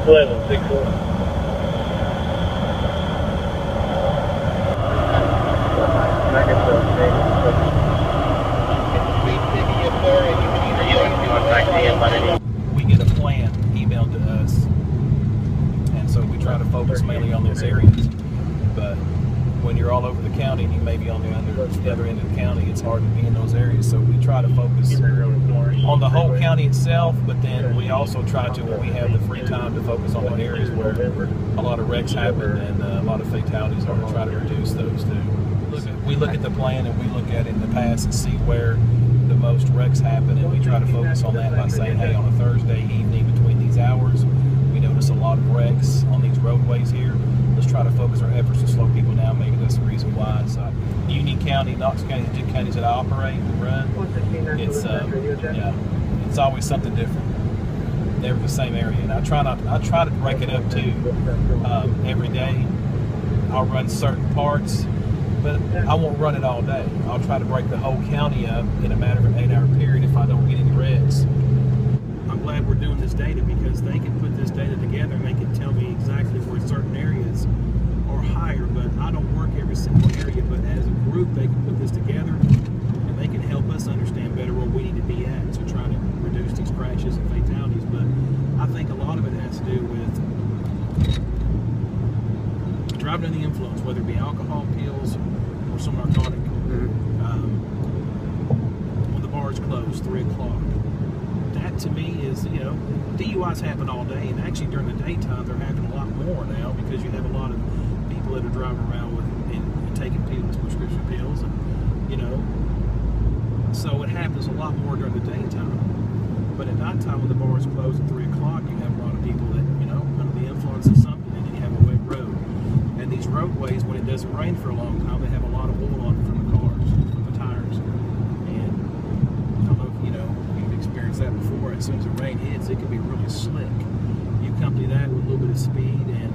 1164. We get a plan emailed to us, and so we try to focus mainly on those areas. But when you're all over the county and you may be on the other end of the county, it's hard to be in those areas. So we try to focus on the whole county itself, but then we also try to, when we have the free time, to focus on the areas where a lot of wrecks happen and a lot of fatalities are, to try to reduce those too. We look at the plan and we look at it in the past and see where the most wrecks happen, and we try to focus on that by saying, hey, on a Thursday evening between these hours, we notice a lot of wrecks on these roadways here. Let's try to focus our efforts to slow people down. Maybe that's the reason why. So Union County, Knox County, the two counties that I operate and run, it's always something different. They're the same area, and I try to break it up too. Every day, I'll run certain parts, but I won't run it all day. I'll try to break the whole county up in a matter of an 8-hour period if I don't get any wrecks. I'm glad we're doing this data because they can put this data together and they can tell me exactly where certain areas are higher, but I don't work every single area. But as a group, they can put this together and they can help us understand better where we need to be at to try to reduce these crashes and fatalities. But I think a lot of it has to do with driving under the influence, whether it be alcohol, pills, or some narcotic. When the bar is closed, 3 o'clock. That to me is, you know, DUIs happen all day, and actually during the daytime they're happening a lot more now because you have a lot of people that are driving around with and taking pills, prescription pills, and you know, so it happens a lot more during the daytime. But at nighttime, when the bar is closed at 3 o'clock, you have a lot of people that, you know, under the influence of something, and then you have a wet road. And these roadways, when it doesn't rain for a long time, they have a lot of oil on it from the cars, from the tires. And I don't know if, you know, you've experienced that before. As soon as the rain hits, it can be really slick. You accompany that with a little bit of speed and,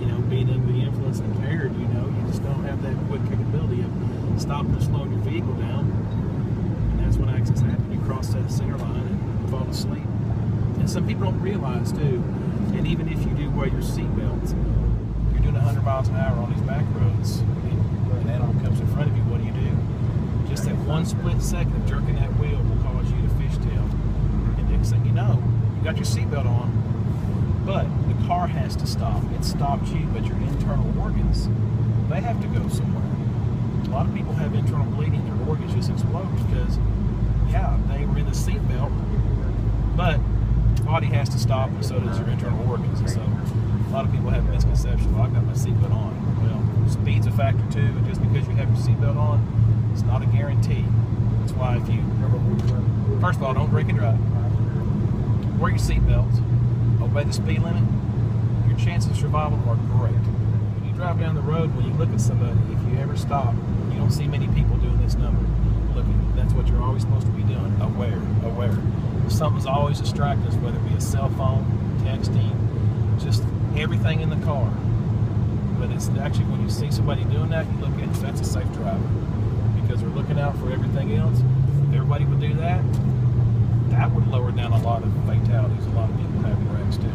you know, being under the influence and impaired, you know, you just don't have that quick capability of stopping or slowing your vehicle down. And that's when accidents happen. You cross that center line and fall asleep. And some people don't realize, too, and even if you do wear your seatbelt, you're doing 100 miles an hour on these back roads, and an animal comes in front of you, what do? Just that one split second of jerking that wheel will cause you to fishtail. And next thing you know, you got your seatbelt on, but the car has to stop. It stopped you, but your internal organs, they have to go somewhere. A lot of people have internal bleeding, their organs just explode because, yeah, they were in the seatbelt, but the body has to stop, and so does your internal organs. And so a lot of people have a misconception, well, I've got my seatbelt on. Well, speed's a factor too, and just because you have your seatbelt on, it's not a guarantee. That's why if you, first of all, don't drink and drive. Wear your seatbelts, obey the speed limit, your chances of survival are great. When you drive down the road, when you look at somebody, if you ever stop, you don't see many people doing this number. Looking, that's what you're always supposed to be doing, aware. Something's always distracting us, whether it be a cell phone, texting, just everything in the car. But it's actually when you see somebody doing that, you look at it, that's a safe driver. Because they're looking out for everything else. If everybody would do that, that would lower down a lot of fatalities, a lot of people having wrecks too.